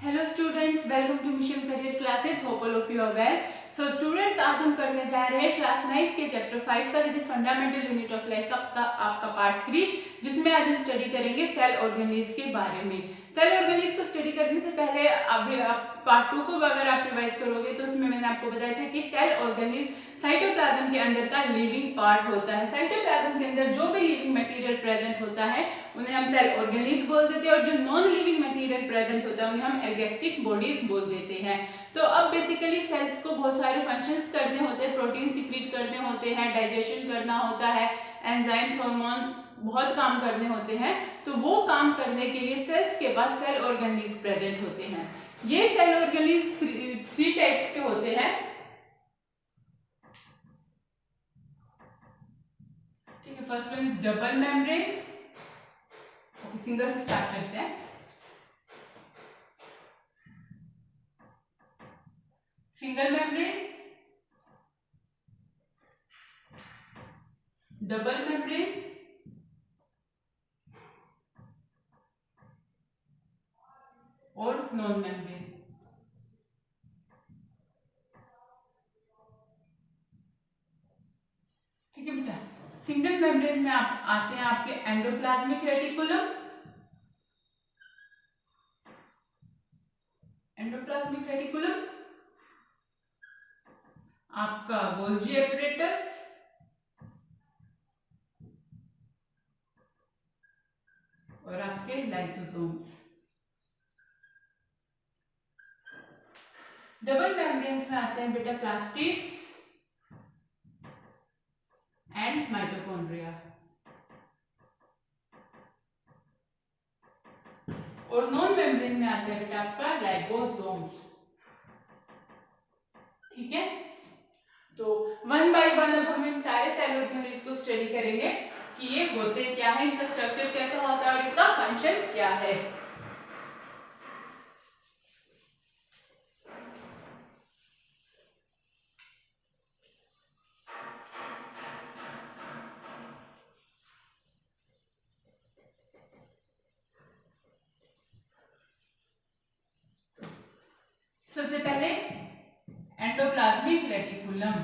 Hello students, welcome to mission career classes. Hope all of you are well. So students, आज हम करने जा रहे हैं क्लास 9 के चैप्टर 5 का, that is fundamental unit of life का आपका पार्ट 3, जिसमें आज हम स्टडी करेंगे सेल ऑर्गेनेल्स के बारे में। सेल ऑर्गेनेल्स को स्टडी करने से पहले अभी आप पार्ट 2 को अगर आप रिवाइज करोगे तो उसमें मैंने आपको बताया था कि सेल ऑर्गेनेल्स साइटोप्लाज्म के अंदर का लिविंग पार्ट होता है। साइटोप्लाज्म के अंदर जो भी लिविंग मटेरियल प्रेजेंट होता है उन्हें हम सेल ऑर्गेनेल्स बोल देते हैं, और जो नॉन लिविंग मटेरियल प्रेजेंट होता है उन्हें हम एर्गेस्टिक बॉडीज बोल देते हैं। तो अब बेसिकली सेल्स को बहुत सारे फंक्शंस करने होते हैं, प्रोटीन सिक्रीट करने होते हैं, डाइजेशन करना होता है, एंजाइम्स, हार्मोन्स, बहुत काम करने होते हैं। तो वो काम करने के लिए सेल्स के पास सेल ऑर्गेनेल्स प्रेजेंट होते हैं। ये सेल ऑर्गेनेल्स थ्री टाइप्स के होते हैं। ठीक है, first one is double membrane. Single से स्टार्ट करते हैं। सिंगल मेम्ब्रेन, डबल मेम्ब्रेन, और नॉन मेम्ब्रेन। ठीक है बेटा, सिंगल मेम्ब्रेन में आप आते हैं आपके एंडोप्लाज्मिक रेटिकुलम। एंडोप्लाज्मिक रेटिकुलम, आपका गोल्जी एपरेटस, और आपके लाइसोसोम्स। डबल मेम्ब्रेन्स में आते हैं बेटा प्लास्टिड्स एंड माइटोकॉन्ड्रिया। और नॉन मेम्ब्रेन में आता है बेटा आपका राइबोसोम्स। ठीक है, तो वन बाय वन अब हम इन सारे सेल ऑर्गेनेल्स को स्टडी करेंगे कि ये होते क्या है, इनका स्ट्रक्चर कैसा होता है और इनका फंक्शन क्या है। सबसे पहले एंडोप्लाज्मिक रेटिकुलम।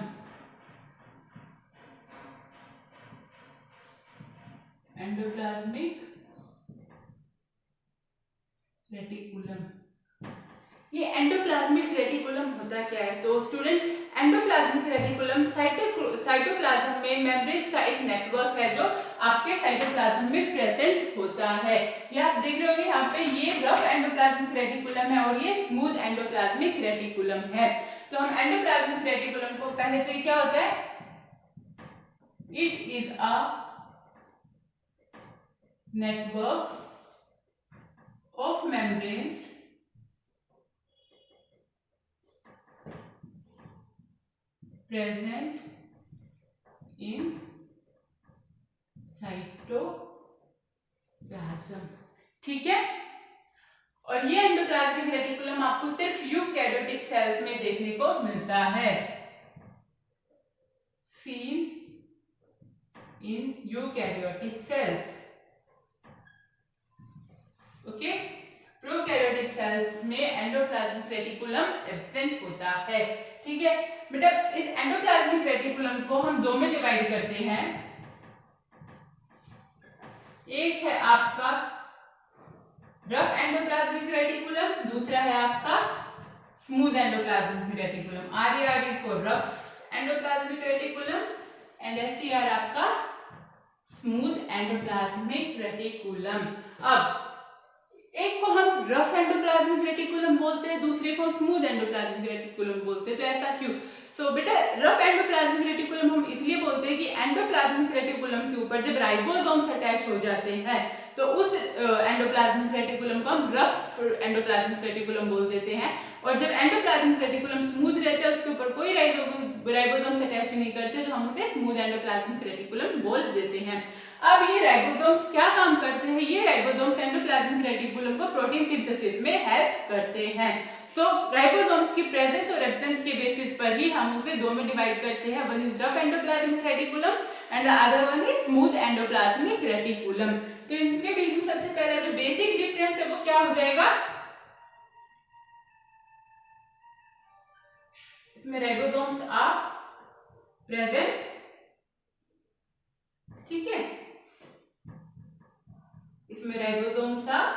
एंडोप्लाज्मिक रेटिकुलम, ये एंडोप्लाज्मिक रेटिकुलम होता क्या है? तो स्टूडेंट, एंडोप्लाज्मिक रेटिकुलम साइटोप्लाज्म में मेम्ब्रेन्स का एक नेटवर्क है जो आपके साइटोप्लाज्म में प्रेजेंट होता है। ये आप देख रहे होंगे यहाँ पे, ये रफ एंडोप्लाज्मिक रेटिकुलम है और ये स्मूथ एंडोप्लाज्मिक रेटिकुलम है। तो हम एंडोप्लाज्मिक रेटिकुलम को पहले तो ये क्या होता है, it is a network of membranes present in cytoplasm। ठीक है, और ये एंडोप्लाज्मिक रेटिकुलम आपको सिर्फ यूकैरियोटिक सेल्स में देखने को मिलता है, seen in eukaryotic cells। Okay, prokaryotic cells में एंडोप्लाज्मिक रेटिकुलम एब्सेंट होता है। ठीक है बेटा, इस एंडोप्लाज्मिक रेटिकुलम को हम दो में डिवाइड करते हैं। एक है आपका रफ एंडोप्लाज्मिक रेटिकुलम, दूसरा है आपका smooth endoplasmic reticulum. RAR is for rough endoplasmic reticulum and SER आपका स्मूथ एंडोप्लाज्मिक रेटिकुलम। अब एक को हम रफ एंडोप्लाज्मिक रेटिकुलम बोलते हैं, दूसरे को हम स्मूथ एंडोप्लाज्मिक रेटिकुलम बोलते हैं। तो ऐसा क्यों? सो बेटा, रफ एंडोप्लाज्मिक रेटिकुलम हम इसलिए बोलते हैं कि एंडोप्लाज्मिक रेटिकुलम के ऊपर जब राइबोसोम्स अटैच हो जाते हैं तो उस एंडोप्लाज्मिक रेटिकुलम को हम रफ एंडोप्लाज्मिक रेटिकुलम बोल देते हैं, और जब एंडोप्लाज्मिक रेटिकुलम स्मूथ रहता है, उसके ऊपर कोई राइबोसोम्स अटैच नहीं करते, तो हम उसे स्मूथ एंडोप्लाज्मिक रेटिकुलम बोल देते हैं। अब ये राइबोसोम्स क्या काम करते हैं? ये राइबोसोम्स एंडोप्लाज्मिक रेटिकुलम को प्रोटीन सिंथेसिस में हेल्प करते हैं। तो राइबोसोम्स की प्रेजेंस और एब्सेंस के बेसिस पर ही हम उसे दो में डिवाइड करते हैं, one is rough endoplasmic reticulum and the other one is smooth endoplasmic reticulum. तो इनके बीच में सबसे पहला जो बेसिक डिफरेंस है वो क्या हो जाएगा, इसमें राइबोसोम्स आर प्रेजेंट, ठीक है, इसमें राइबोसोम्स आर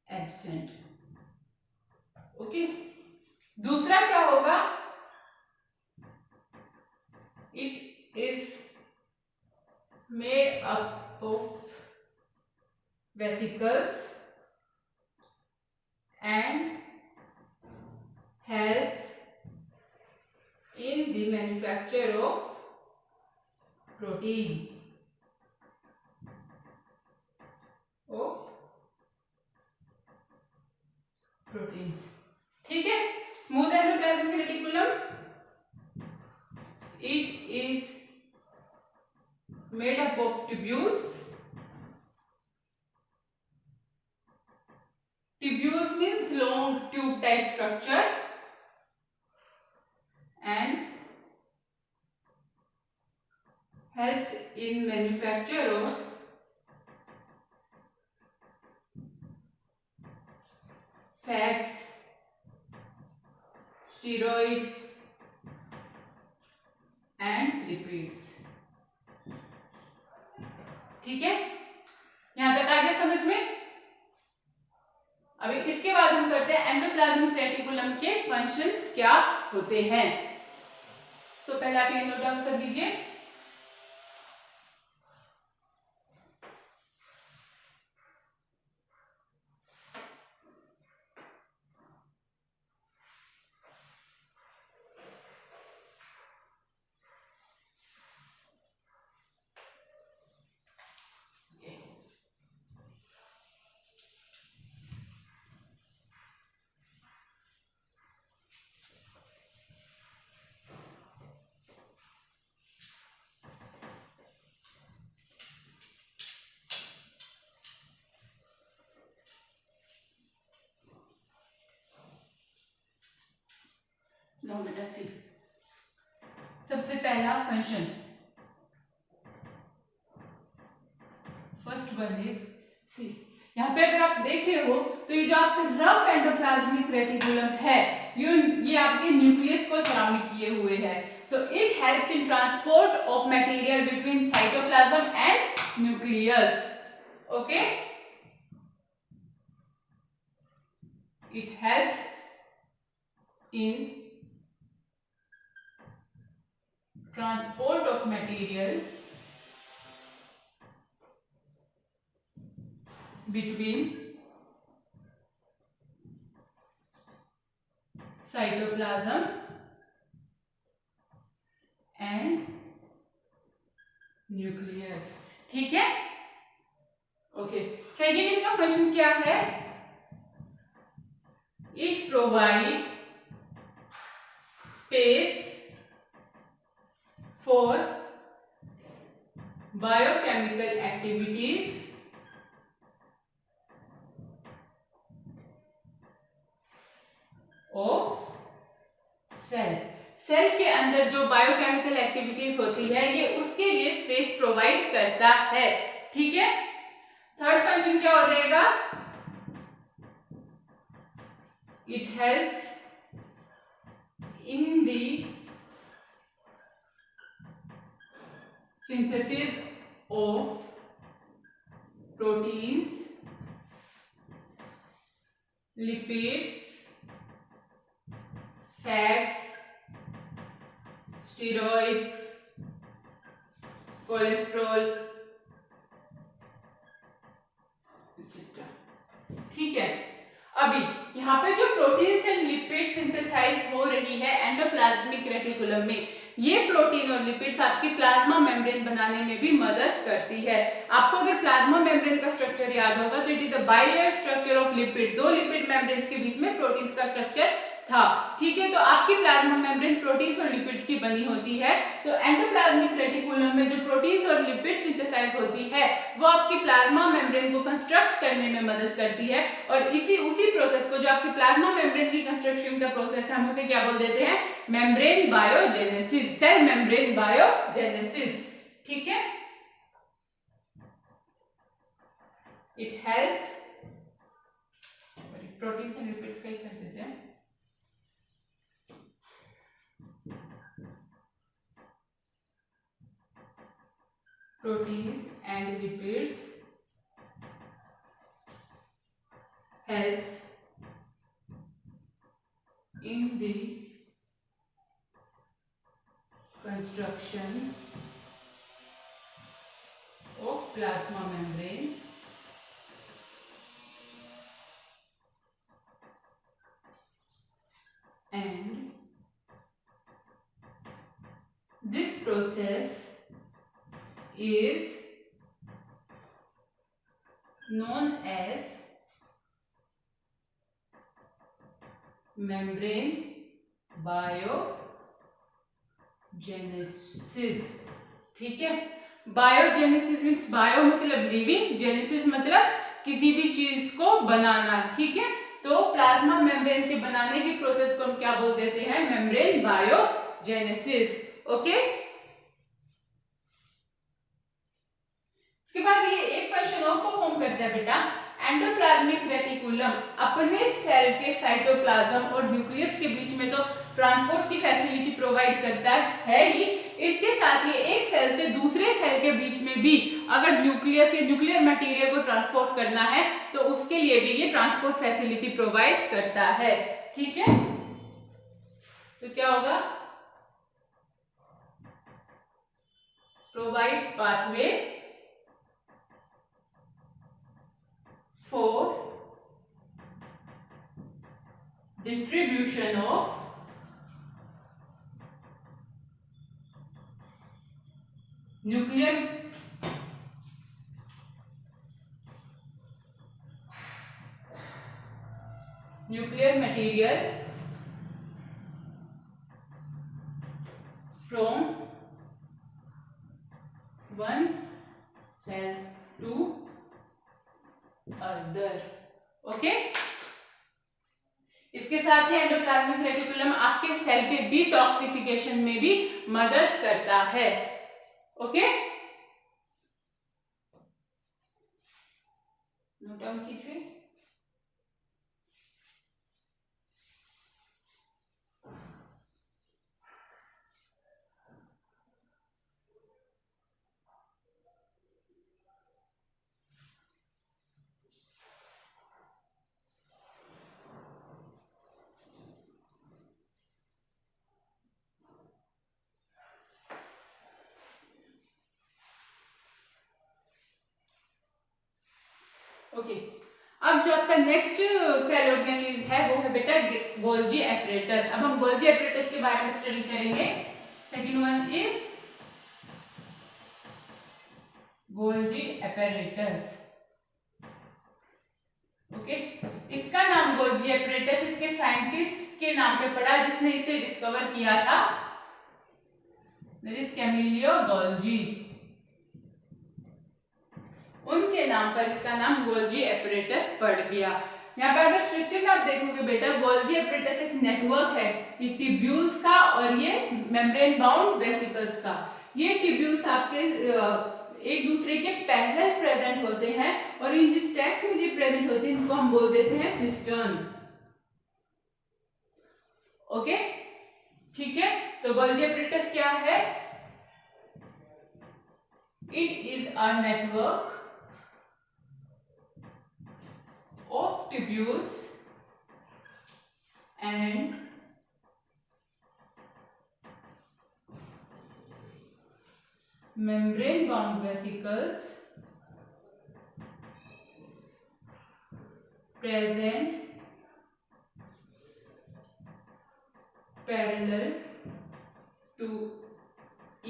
एब्सेंट। ओके, दूसरा क्या होगा, it is made up of vesicles and helps in the manufacture of proteins ठीक है। Smooth endoplasmic reticulum, it is made up of tubules, tubules means long tube type structure, and helps in manufacture of fats, steroids and lipids। ठीक है, यहां तक आ गया समझ में। अभी इसके बाद हम करते हैं एंडोप्लाज्मिक रेटिकुलम के फंक्शंस क्या होते हैं। तो पहले आप ये नोट डाउन कर लीजिए। नो बेटा सी, सबसे पहला function, first one is C. यहाँ पे अगर आप देख रहे हो तो ये जो आपका रफ एंडोप्लाज्मिक रेटिकुलम है, ये आपके न्यूक्लियस को सराउंड किए हुए है। तो it helps in transport of material between cytoplasm and nucleus. Okay, it helps in transport of material between cytoplasm and nucleus। ठीक है, ओके। सेकेंड इसका फंक्शन क्या है, it provide space for biochemical activities of cell। Cell के अंदर जो biochemical activities होती है ये उसके लिए स्पेस प्रोवाइड करता है। ठीक है, थर्ड फंक्शन क्या हो जाएगा, it helps in the synthesis of proteins, lipids, fats, steroids, cholesterol, etc। ठीक है, अभी यहाँ पे जो प्रोटीन्स एंड लिपिड सिंथेसाइज हो रही है एंडोप्लाज्मिक रेटिकुलम में, ये प्रोटीन और लिपिड्स आपकी प्लाज्मा मेम्ब्रेन बनाने में भी मदद करती है। आपको अगर प्लाज्मा मेम्ब्रेन का स्ट्रक्चर याद होगा तो it is the bilayer structure of lipid, दो लिपिड मेम्ब्रेन्स के बीच में प्रोटीन्स का स्ट्रक्चर था। ठीक है, तो आपकी प्लाज्मा मेम्ब्रेन प्रोटीन्स और लिपिड्स की बनी होती है। तो एंडोप्लाज्मिक रेटिकुलम में जो प्रोटीन्स और लिपिड सिंथेसाइज होती है वो आपकी प्लाज्मा मेम्ब्रेन को कंस्ट्रक्ट करने में मदद करती है, और उसी प्रोसेस को, जो आपकी प्लाज्मा मेम्ब्रेन की कंस्ट्रक्शन का प्रोसेस है, हम उसे क्या बोल देते हैं, membrane biogenesis, cell membrane biogenesis. ठीक है, it helps, proteins and lipids का ही कर देते हैं। proteins and lipids helps in the construction of plasma membrane and this process is known as membrane biogenesis. ठीक है, बायोजेनेसिस मीन्स बायो मतलब लिविंग, जेनेसिस मतलब किसी भी चीज को बनाना। ठीक है, तो प्लाज्मा मेम्ब्रेन के बनाने की प्रोसेस को हम क्या बोल देते हैं? Membrane biogenesis. ओके, इसके बाद ये एक फंक्शन और परफॉर्म करता है बेटा, एंडोप्लाज्मिक रेटिकुलम अपने सेल के साइटोप्लाज्म और न्यूक्लियस के बीच में तो ट्रांसपोर्ट की फैसिलिटी प्रोवाइड करता है ही, इसके साथ ये एक सेल से दूसरे सेल के बीच में भी अगर न्यूक्लियस या न्यूक्लियर मटेरियल को ट्रांसपोर्ट करना है तो उसके लिए भी ये ट्रांसपोर्ट फैसिलिटी प्रोवाइड करता है। ठीक है, तो क्या होगा? Provides pathway for distribution of nuclear material from one cell to other। Okay, इसके साथ ही एंडोप्लाज्मिक रेटिकुलम आपके सेल के डिटॉक्सिफिकेशन में भी मदद करता है। ओके, नोट डाउन कीजिए। ओके, अब जो आपका नेक्स्ट सेल ऑर्गेनेल है वो है बेटा गोल्जी एपरेटस। अब हम गोल्जी एपरेटस के बारे में स्टडी करेंगे। Second one is Golgi apparatus. Okay, इसका नाम गोल्जी एपरेटस इसके साइंटिस्ट के नाम पे पड़ा जिसने इसे डिस्कवर किया था, कैमिलियो गोल्जी। उनके नाम पर इसका नाम गोल्जी एपरेटस पड़ गया। यहाँ पे अगर स्ट्रक्चर में आप देखोगे बेटा, गोल्जी एपरेटस एक नेटवर्क है, ये ट्यूब्यूल्स का और ये मेम्ब्रेन बाउंड वेसिकल्स का। ये ट्यूब्यूल्स आपके एक दूसरे के पैरेलल प्रेजेंट होते हैं और इन जिस स्टैक में जो प्रेजेंट होते हैं इनको हम बोल देते हैं सिस्टर्न। ओके, ठीक है, तो गोल्जी एपरेटस क्या है? It is a network of tubules and membrane bound vesicles present parallel to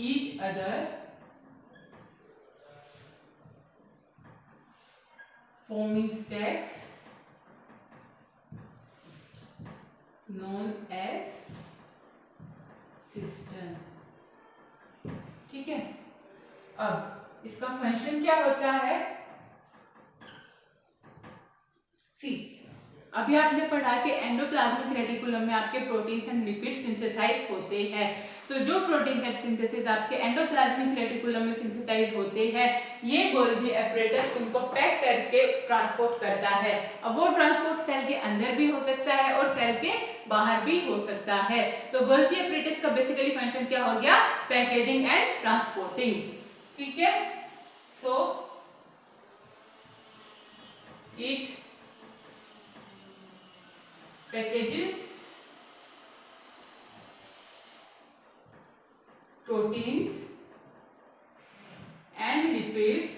each other forming stacks known as cistern। ठीक है, अब इसका फंक्शन क्या होता है? सी, अभी आपने पढ़ा कि एंडोप्लाज्मिक रेटिकुलम में आपके प्रोटीन्स एंड लिपिड सिंथेसाइज होते हैं। तो जो प्रोटीन एंड सिंथेसिस आपके एंडोप्लाज्मिक रेटिकुलम में सिंथेसाइज होते हैं, ये गोल्जी एपरेटस उनको पैक करके ट्रांसपोर्ट करता है। अब वो ट्रांसपोर्ट सेल के अंदर भी हो सकता है और सेल के बाहर भी हो सकता है। तो गोल्जी एपरेटस का बेसिकली फंक्शन क्या हो गया? Packaging and transporting. ठीक है, So it packages proteins and lipids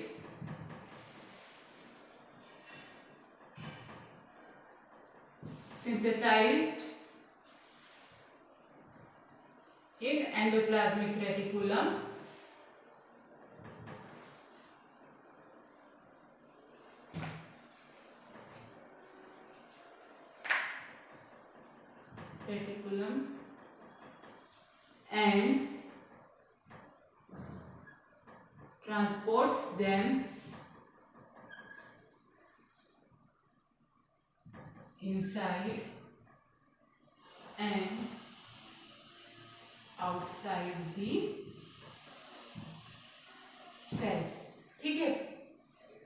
synthesized in endoplasmic reticulum and transports them inside and outside the cell। ठीक है,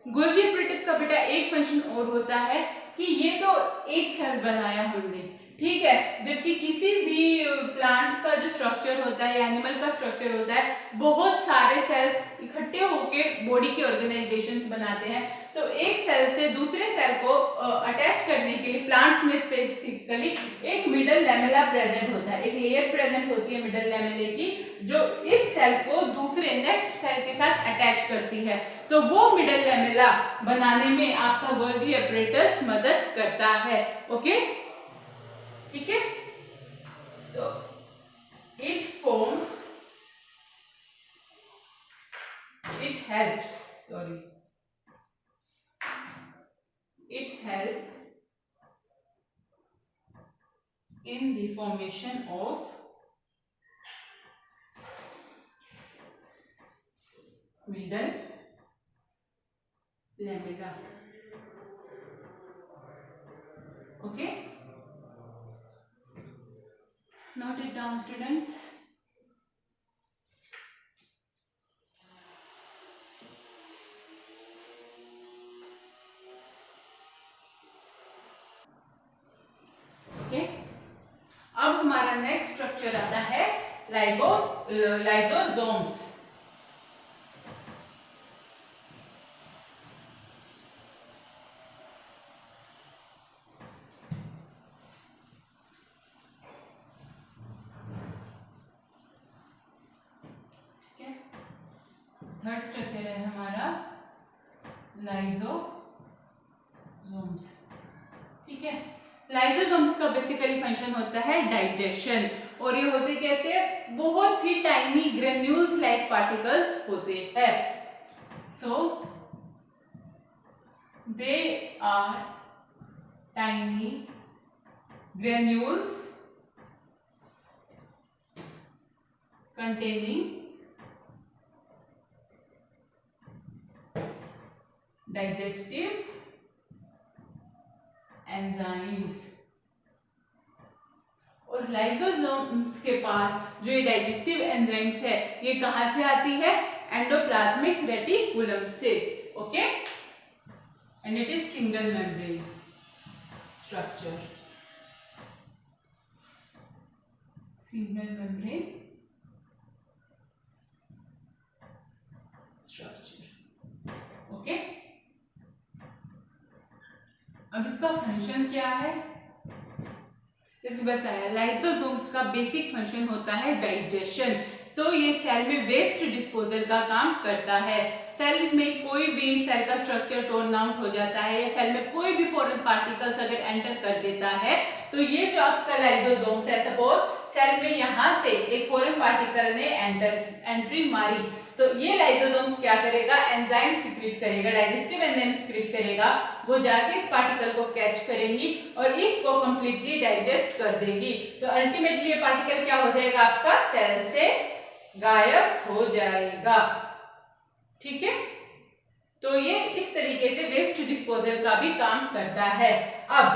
गोल्गी ऑपरेटिव का बेटा एक फंक्शन और होता है कि ये तो एक सेल बनाया हमने, ठीक है, जबकि किसी भी प्लांट का जो स्ट्रक्चर होता है, एनिमल का स्ट्रक्चर होता है, बहुत सारे सेल्स इकट्ठे होकर बॉडी के ऑर्गेनाइजेशंस बनाते हैं। तो एक सेल से दूसरे सेल को अटैच करने के लिए प्लांट्स में स्पेसिफिकली एक मिडल लैमेला प्रेजेंट होता है, एक लेयर प्रेजेंट होती है मिडल लैमेले की, जो इस सेल को दूसरे नेक्स्ट सेल के साथ अटैच करती है। तो वो मिडल लैमेला बनाने में आपका गोल्गी apparatus मदद करता है। ओके, ठीक है, तो it forms, it helps in the formation of middle lamella। Okay, note it down students। Okay, अब हमारा नेक्स्ट स्ट्रक्चर आता है लाइसोसोम्स। थर्ड स्ट्रक्चर है हमारा लाइसोसोम्स। ठीक है, लाइसोसोम्स का बेसिकली फंक्शन होता है डाइजेशन, और ये होते कैसे, बहुत ही टाइनी ग्रेन्यूल्स लाइक पार्टिकल्स होते हैं। So they are tiny granules containing digestive enzymes. और लाइसोसोम्स के पास जो ये डाइजेस्टिव एंजाइम्स है, ये कहां से आती है, एंडोप्लाज्मिक रेटिकुलम से। Okay, and it is single membrane structure, single membrane structure. Okay, अब इसका फंक्शन क्या है, जैसे बताया लाइसोसोम्स का बेसिक फंक्शन होता है डाइजेशन। तो ये सेल में वेस्ट डिस्पोजल का काम करता है। सेल में कोई भी सेल का स्ट्रक्चर टोर्न आउट हो जाता है, या सेल में कोई भी फॉरेन पार्टिकल्स अगर एंटर कर देता है, तो ये जो आपका लाइसोसोम्स है, सपोज सेल में यहाँ से एक फॉरेन पार्टिकल ने एंट्री मारी, तो ये लाइसोसोम्स क्या करेगा, एंजाइम सीक्रेट करेगा, डाइजेस्टिव एंजाइम सीक्रेट करेगा, वो जाके इस पार्टिकल को कैच करेंगी और इसको कंप्लीटली डाइजेस्ट कर देगी। तो अल्टीमेटली ये पार्टिकल क्या हो जाएगा, आपका सेल से गायब हो जाएगा। ठीक है, तो ये इस तरीके से वेस्ट डिस्पोजल का भी काम करता है। अब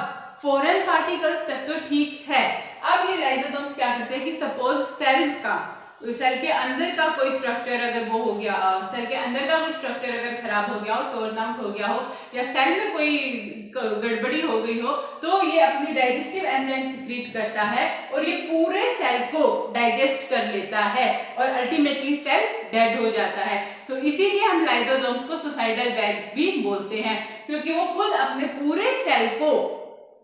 फॉरेन पार्टिकल्स तक तो ठीक है, अब ये लाइसोसोम्स क्या करते हैं कि सपोज सेल का, तो सेल के अंदर का कोई स्ट्रक्चर अगर वो हो गया, सेल के अंदर का कोई स्ट्रक्चर अगर खराब हो गया हो, टोर्न आउट हो गया हो, या सेल में कोई गड़बड़ी हो गई हो, तो ये अपनी डाइजेस्टिव एंजाइम सीक्रेट करता है और ये पूरे सेल को डाइजेस्ट कर लेता है और अल्टीमेटली सेल डेड हो जाता है। तो इसीलिए हम लाइसोसोम्स को सुसाइडल बैग्स भी बोलते हैं, क्योंकि वो खुद अपने पूरे सेल को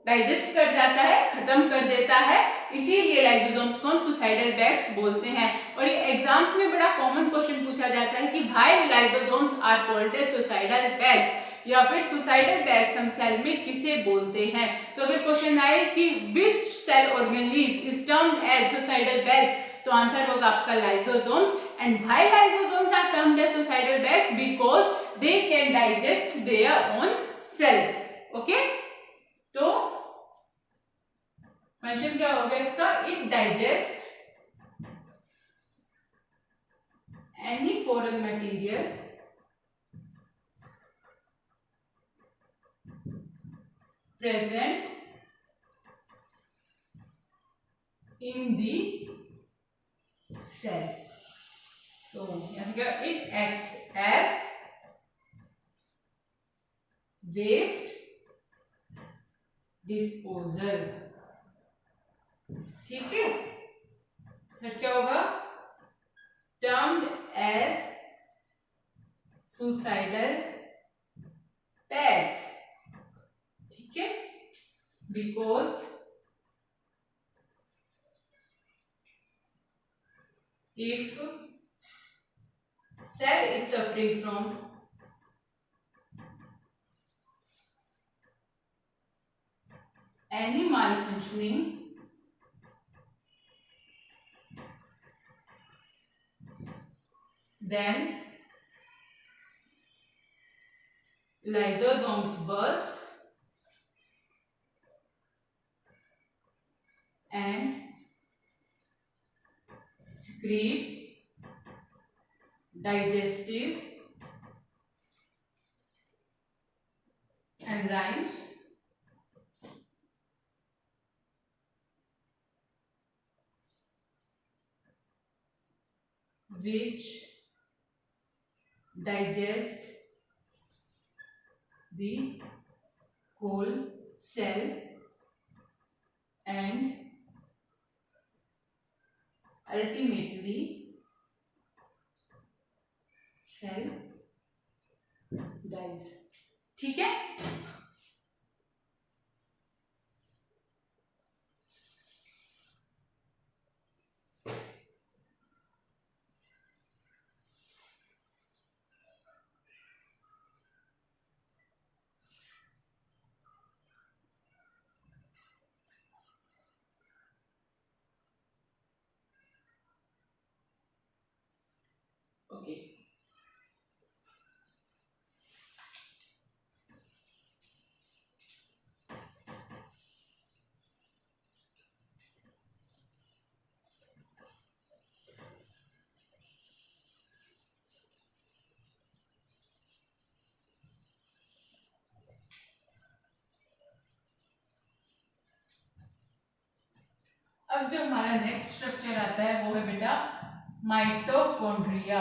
डाइजेस्ट कर जाता है, खत्म कर देता है, इसीलिए लाइसोसोम्स को हम सुसाइडल बैग्स बोलते हैं। और ये एग्जाम्स में बड़ा कॉमन क्वेश्चन पूछा जाता है कि भाई lysosomes are called as suicidal bags, या फिर सुसाइडल बैग्स हम सेल में किसे बोलते हैं। तो अगर क्वेश्चन आए कि which cell organelle is termed as suicidal bags, तो आंसर होगा आपका lysosomes. And why lysosomes are termed as suicidal bags, because they can digest their own cell. Okay, तो फंक्शन क्या हो गया इसका, it digest any foreign material present in the cell. So it acts as waste disposal. ठीक है, फिर क्या होगा, termed as suicidal bags. ठीक है, because if cell is suffering from any malfunctioning, then lysosomes burst and secrete digestive enzymes which digest the whole cell and ultimately cell dies. ठीक है, okay. अब जो हमारा नेक्स्ट स्ट्रक्चर आता है वो है बेटा माइटोकॉन्ड्रिया।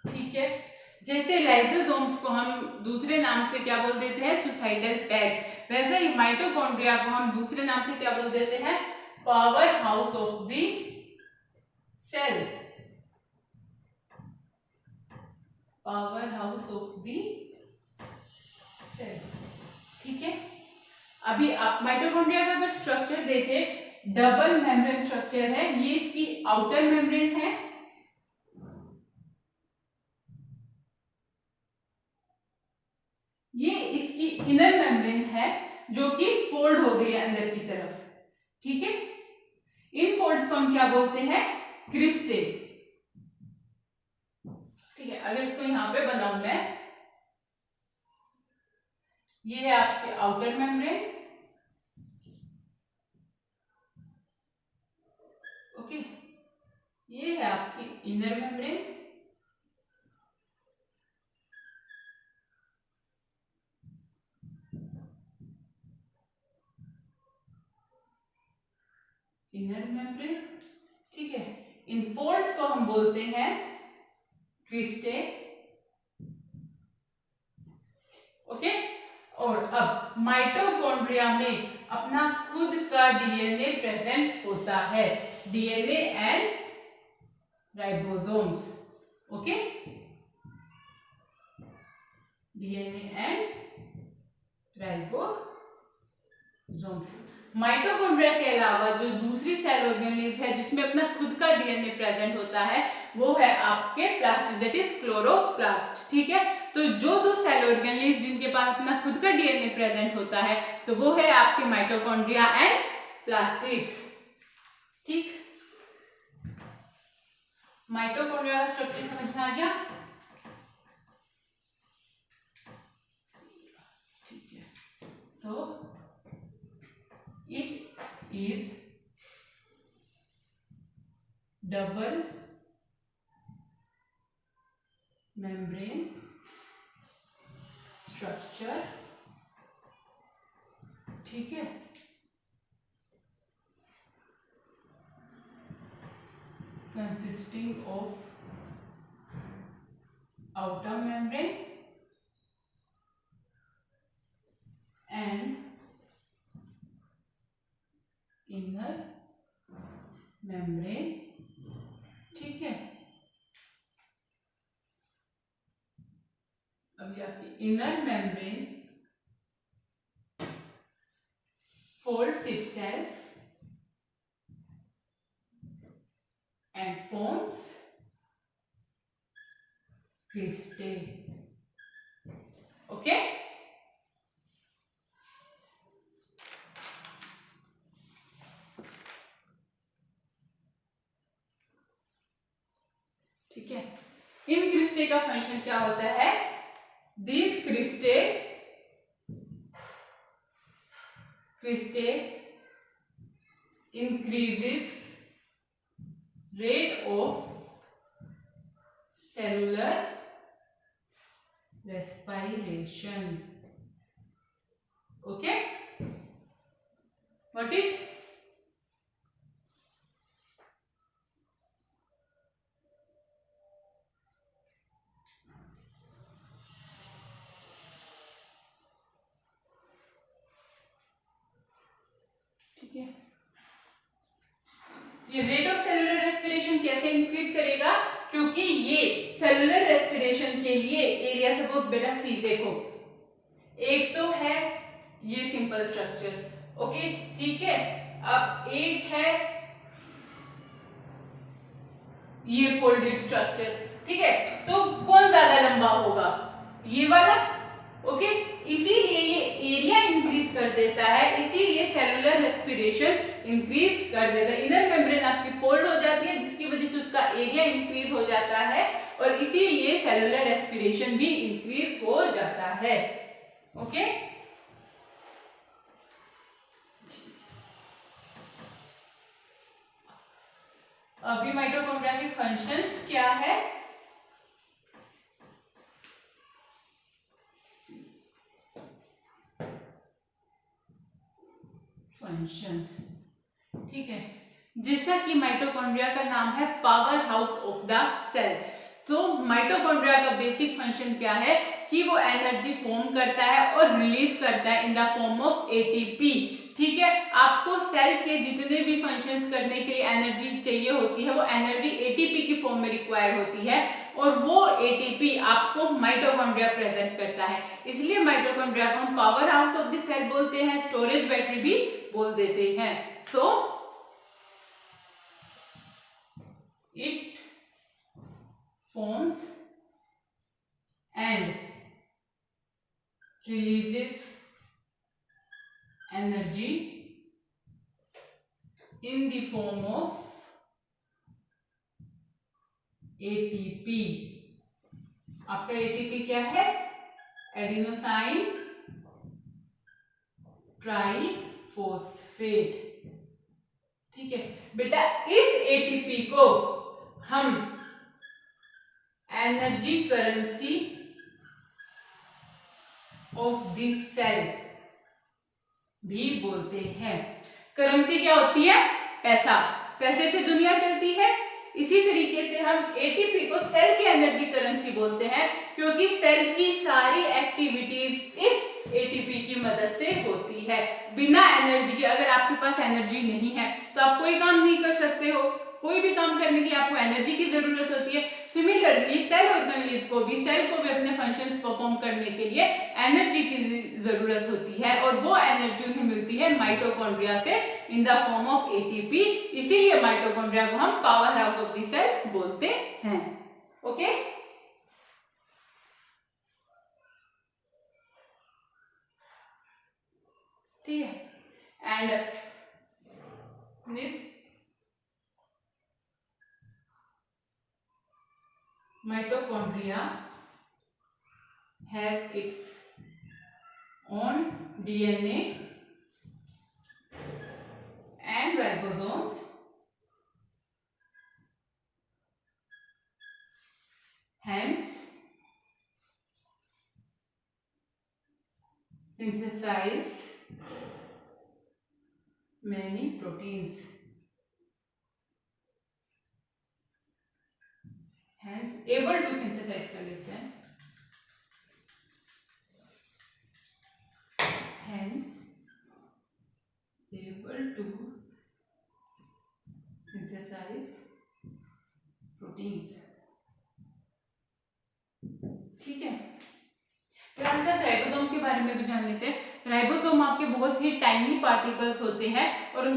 ठीक है, जैसे लाइसोसोम्स को हम दूसरे नाम से क्या बोल देते हैं, सुसाइडल बैग, वैसे ही माइटोकॉन्ड्रिया को हम दूसरे नाम से क्या बोल देते हैं, power house of the cell, power house of the cell. ठीक है, अभी आप माइटोकॉन्ड्रिया का अगर स्ट्रक्चर देखें, डबल मेम्ब्रेन स्ट्रक्चर है, ये इसकी आउटर मेम्ब्रेन है, ये इसकी इनर मेम्ब्रेन है जो कि फोल्ड हो गई है अंदर की तरफ। ठीक है, इन फोल्ड्स को हम क्या बोलते हैं, क्रिस्टे। ठीक है, अगर इसको यहां पे बनाऊं मैं, ये है आपके आउटर मेम्ब्रेन, ओके, ये है आपकी इनर मेम्ब्रेन, इनर मेम्ब्रेन। ठीक है, इन फोल्ड्स को हम बोलते हैं क्रिस्टे। ओके, और अब माइटोकॉन्ड्रिया में अपना खुद का डीएनए प्रेजेंट होता है, DNA and ribosomes. Okay, DNA and ribosomes. Mitochondria के अलावा जो दूसरी सेल ऑर्गेनेल्स है जिसमें अपना खुद का डीएनए प्रेजेंट होता है वो है आपके प्लास्टिड, दैट इज क्लोरोप्लास्ट. ठीक है, तो जो दो सेल ऑर्गेनेल्स जिनके पास अपना खुद का डीएनए प्रेजेंट होता है तो वो है आपके माइटोकॉन्ड्रिया एंड प्लास्टिड्स. ठीक, माइटोकॉन्ड्रिया का स्ट्रक्चर समझ में आ गया. ठीक है, so it is double membrane structure. ठीक है, consisting of outer membrane and inner membrane. ठीक है, अभी आपकी inner membrane folds itself and forms cristae. Okay, ठीक है. इन क्रिस्टे का फंक्शन क्या होता है? These cristae increases rate of cellular respiration. Okay, got it? ठीक है, ये रेट ऑफ सेलुलर रेस्पिरेशन कैसे इंक्रीज करेगा? क्योंकि ये सेलुलर रेस्पिरेशन के लिए एरिया, सपोज बेटा सी देखो, एक तो है ये सिंपल स्ट्रक्चर. ओके, ठीक है, अब एक है ये फोल्डेड स्ट्रक्चर. ठीक है, तो कौन ज्यादा लंबा होगा? ये वाला. ओके, इसीलिए ये एरिया इंक्रीज कर देता है, इसीलिए सेलुलर रेस्पिरेशन इंक्रीज कर देता है. इनर मेम्ब्रेन आपकी फोल्ड हो जाती है जिसकी वजह से उसका एरिया इंक्रीज हो जाता है और इसीलिए सेलुलर रेस्पिरेशन भी इंक्रीज हो जाता है. ओके, अभी माइटोकॉन्ड्रिया के फंक्शंस क्या है? फंक्शंस. ठीक है, जैसा कि माइटोकॉन्ड्रिया का नाम है power house of the cell, तो माइटोकॉन्ड्रिया का बेसिक फंक्शन क्या है कि वो एनर्जी फॉर्म करता है और रिलीज करता है इन द फॉर्म ऑफ एटीपी. ठीक है, आपको सेल के जितने भी फंक्शंस करने के लिए एनर्जी चाहिए होती है वो एनर्जी एटीपी की फॉर्म में रिक्वायर्ड होती है और वो एटीपी आपको माइटोकॉन्ड्रिया प्रेजेंट करता है. इसलिए माइटोकॉन्ड्रिया को हम power house of the cell बोलते हैं, स्टोरेज बैटरी भी बोल देते हैं. सो it forms and releases energy in the form of ATP. आपका ATP क्या है? Adenosine triphosphate. ठीक है बेटा, इस ATP को हम energy currency of this cell भी बोलते हैं. करेंसी क्या होती है? पैसा. पैसे से दुनिया चलती है, इसी तरीके से हम एटीपी को सेल की एनर्जी करेंसी बोलते हैं क्योंकि सेल की सारी एक्टिविटीज इस एटीपी की मदद से होती है। बिना एनर्जी के, अगर आपके पास एनर्जी नहीं है तो आप कोई काम नहीं कर सकते हो। कोई भी काम करने के लिए आपको एनर्जी की जरूरत होती है। सिमिलरली सेल ऑर्गेनेल्स को भी अपने फंक्शंस परफॉर्म करने के लिए एनर्जी की जरूरत होती है, और वो एनर्जी उन्हें मिलती है माइटोकॉन्ड्रिया से in the form of ATP. इसीलिए माइटोकॉन्ड्रिया को हम power house of the cell बोलते हैं। ओके, ठीक है। And this mitochondria has its own DNA and ribosomes, hence synthesize many proteins, hence able to synthesize कर लेते हैं, hence able to synthesize proteins। ठीक है, फिर हम राइबोसोम के बारे में भी जान लेते हैं। राइबोसोम आपके बहुत ही टाइनी पार्टिकल्स होते हैं और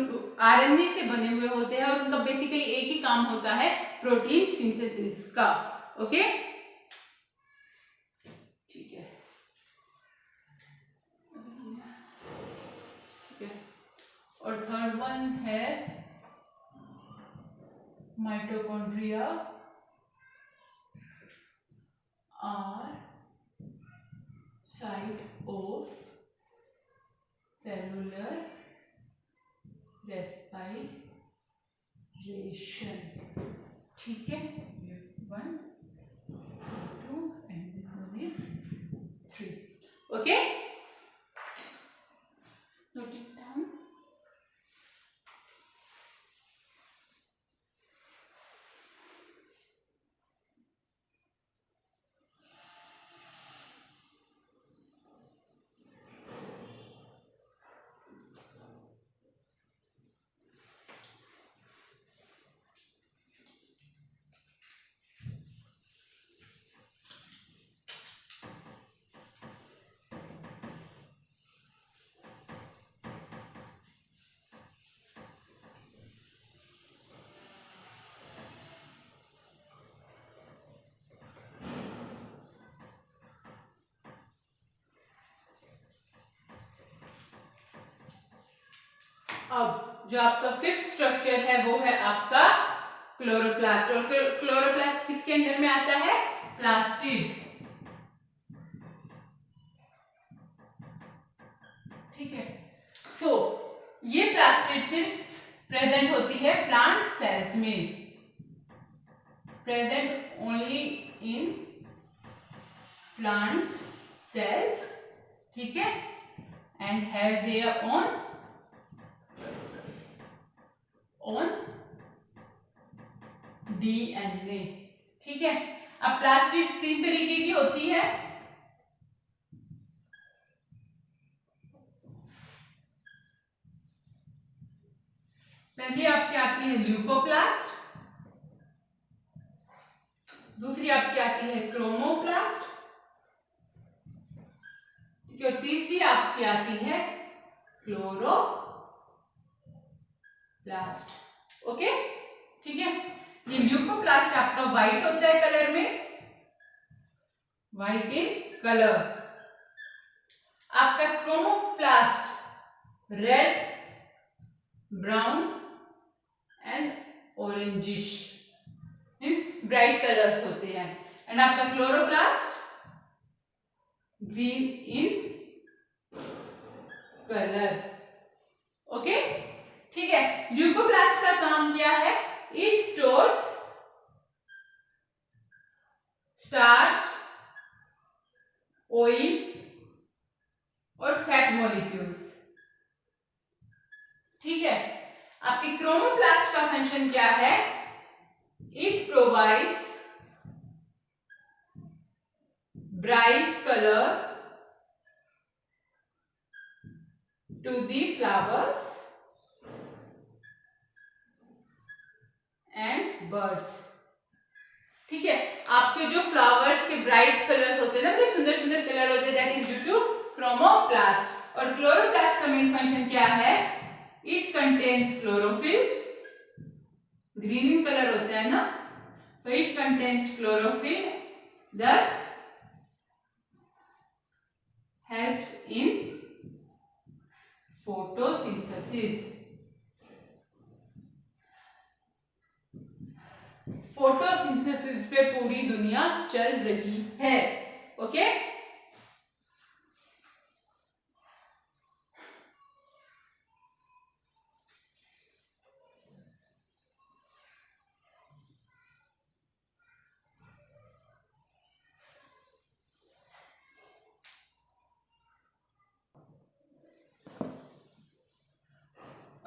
आरएनए से बने हुए होते हैं, और उनका बेसिकली एक ही काम होता है, प्रोटीन सिंथेसिस का। ओके, ठीक है, ठीक है। और थर्ड वन है mitochondria are site of cellular respiration. ठीक है, 1 2 and this one is 3। Okay, note it down। अब जो आपका फिफ्थ स्ट्रक्चर है वो है आपका क्लोरोप्लास्ट, और क्लोरोप्लास्ट किसके अंडर में आता है? प्लास्टिड्स। ठीक है, तो ये प्लास्टिड सिर्फ प्रेजेंट होती है प्लांट सेल्स में, present only in plant cells. ठीक है, and have their on DNA. ठीक है, अब प्लास्टिड्स 3 तरीके की होती है। पहली आपकी आती है ल्यूकोप्लास्ट, दूसरी आपकी आती है क्रोमोप्लास्ट, ठीक है, और तीसरी आपकी आती है क्लोरोप्लास्ट। ओके, ठीक है, ये ल्यूकोप्लास्ट आपका व्हाइट होता है कलर में, व्हाइट इन कलर। आपका chromoplast red, brown and orangish, means bright colours होते हैं। एंड आपका chloroplast green in colour. Okay, ठीक है, ल्यूकोप्लास्ट का काम क्या है? इट स्टोर्स स्टार्च, ऑयल और फैट मॉलिक्यूल्स। ठीक है, आपकी क्रोमोप्लास्ट का फंक्शन क्या है? It provides bright colour to the flowers and birds। ठीक है, आपके जो फ्लावर्स के ब्राइट कलर्स होते हैं ना, बड़े सुंदर सुंदर कलर होते हैं, that is due to chromoplast. और क्लोरोप्लास्ट का मेन फंक्शन क्या है? It contains chlorophyll, green in colour होता है ना, so it contains chlorophyll, thus helps in photosynthesis। Photosynthesis पे पूरी दुनिया चल रही है। ओके,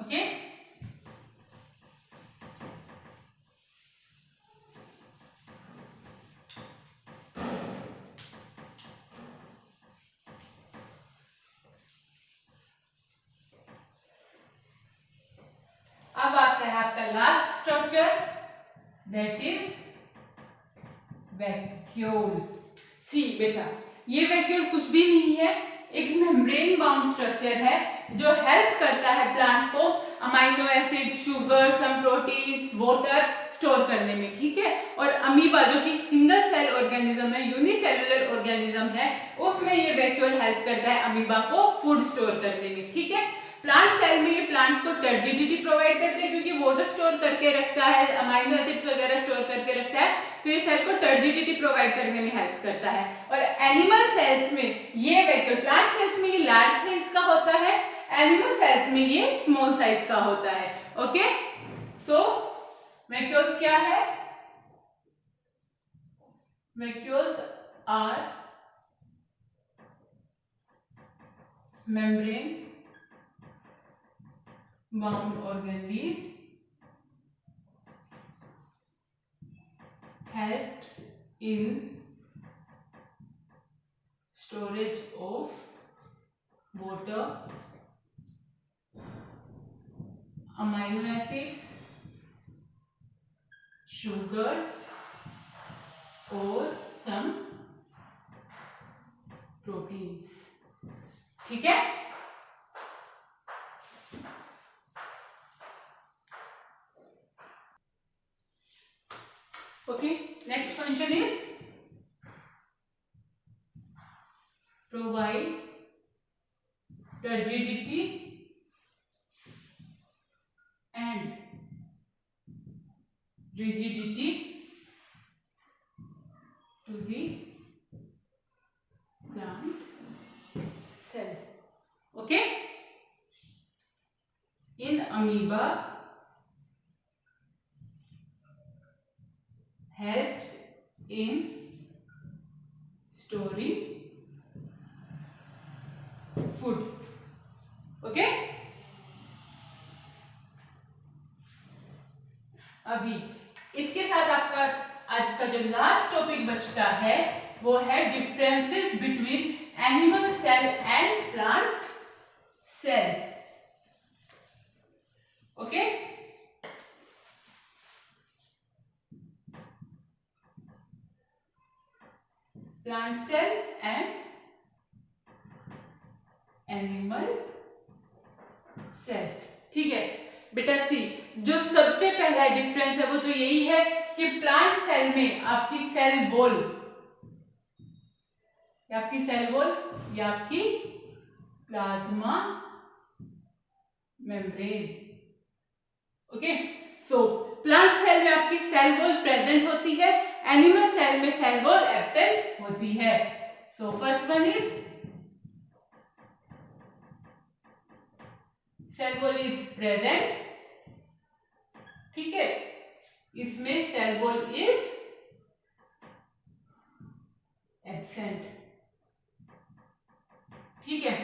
ओके, अब आता है आपका last structure, that is vacuole. See बेटा, ये वैक्यूल कुछ भी नहीं है, एक मेम्ब्रेन बाउंड स्ट्रक्चर है जो हेल्प करता है प्लांट को amino acid, sugar, some proteins, water store करने में। ठीक है, और अमीबा जो कि सिंगल सेल ऑर्गेनिज्म है, यूनिसेलुलर ऑर्गेनिज्म है, उसमें ये वैक्यूल हेल्प करता है अमीबा को फूड स्टोर करने में। ठीक है, प्लांट सेल में ये प्लांट्स को टर्जिडिटी प्रोवाइड करते हैं क्योंकि वाटर स्टोर करके रखता है, अमाइनो एसिड्स वगैरह स्टोर करके रखता है, तो ये सेल को टर्जिडिटी प्रोवाइड करने में हेल्प करता है। और एनिमल सेल्स में ये वैक्यूल, प्लांट सेल्स में ये लार्ज साइज का होता है, एनिमल सेल्स में ये स्मॉल साइज का होता है। ओके, सो वैक्यूल्स क्या है? Vacuoles are membrane bound organelles, helps in storage of water, amino acids, sugars or some proteins। ठीक है, okay, next function is provide turgidity and rigidity to the plant cell। okay, in amoeba helps in storing food। Okay, अभी इसके साथ आपका आज का जो last topic बचता है वो है differences between animal cell and plant cell. Okay, plant cell and animal cell. ठीक है बेटा, सी जो सबसे पहला डिफरेंस है वो तो यही है कि प्लांट सेल में आपकी सेल वॉल, आपकी सेल वॉल या आपकी plasma membrane. Okay, so plant cell में आपकी सेल वॉल प्रेजेंट होती है, एनिमल सेल में सेल वॉल एब्सेंट होती है। So first one is cell wall is present. ठीक है, इसमें सेल वॉल इज एब्सेंट। ठीक है,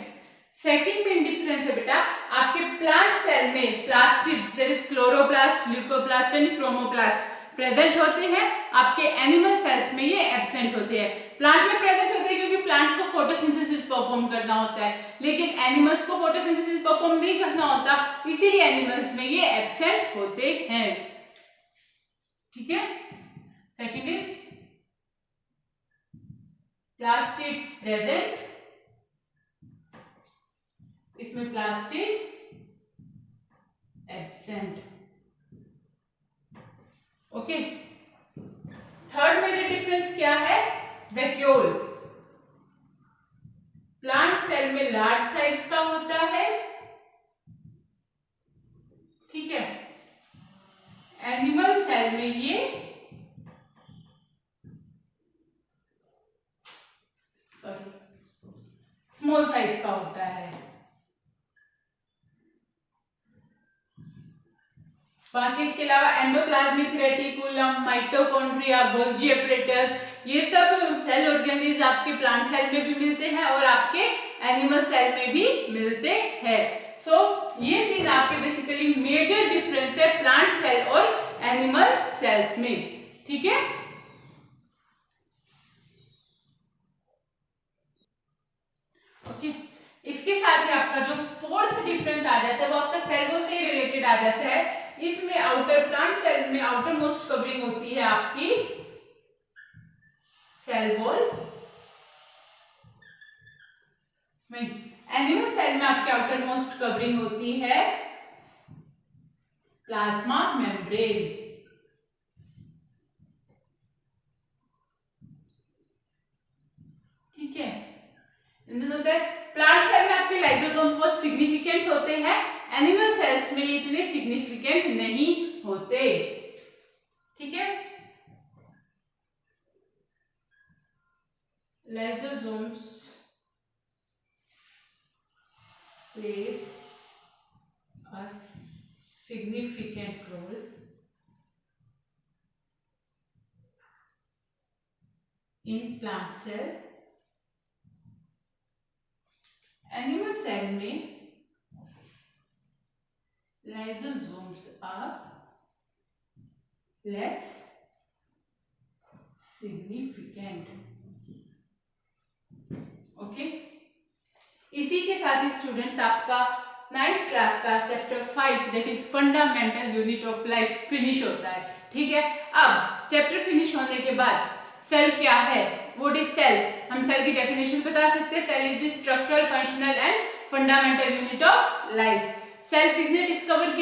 सेकंड मेन डिफरेंस है बेटा, आपके प्लांट सेल में plastids that is chloroplast, leucoplast and chromoplast present होते हैं, आपके एनिमल सेल्स में ये एब्सेंट होते हैं। प्लांट में प्रेजेंट होते हैं क्योंकि प्लांट्स को फोटोसिंथेसिस परफॉर्म करना होता है, लेकिन एनिमल्स को फोटोसिंथेसिस परफॉर्म नहीं करना होता, इसीलिए एनिमल्स में ये एब्सेंट होते हैं। ठीक है, सेकंड इज प्लास्टिड्स प्रेजेंट, इसमें plastid absent. Okay, third major difference क्या है? वैक्यूल। प्लांट सेल में लार्ज साइज का होता है, ठीक है, एनिमल सेल में ये स्मॉल साइज का होता है। बाकी इसके अलावा endoplasmic reticulum, mitochondria, Golgi apparatus, ये सब सेल ऑर्गेनेल्स आपके प्लांट सेल में भी मिलते हैं और आपके एनिमल सेल में भी मिलते हैं। सो ये तीन आपके बेसिकली मेजर डिफरेंस है प्लांट सेल और एनिमल सेल्स में। ठीक है, ओके, इसके साथ ही आपका जो फोर्थ डिफरेंस आ जाता है वो आपका सेल वॉल से ही रिलेटेड आ जाता है। इसमें आउटर प्लांट सेल में आउटर मोस्ट कवरिंग होती है आपकी सेल वॉल, एनिमल सेल में आपके आउटर मोस्ट कवरिंग होती है प्लाज्मा मेम्ब्रेन। ठीक है, प्लांट सेल में आपके लाइसोसोम्स बहुत सिग्निफिकेंट होते हैं, एनिमल सेल्स में इतने सिग्निफिकेंट नहीं होते। ठीक है, lysosomes plays a significant role in plant cell। Animal cell में lysosomes are less significant. Okay, इसी के साथ ही स्टूडेंट्स आपका 9th क्लास का chapter 5 that is fundamental unit of life finish होता है। ठीक है, अब चैप्टर फिनिश होने के बाद सेल क्या है, व्हाट इज सेल, हम सेल की डेफिनेशन बता सकते हैं। Cell is the structural, functional and fundamental unit of life. Cell किसने डिस्कवर किया?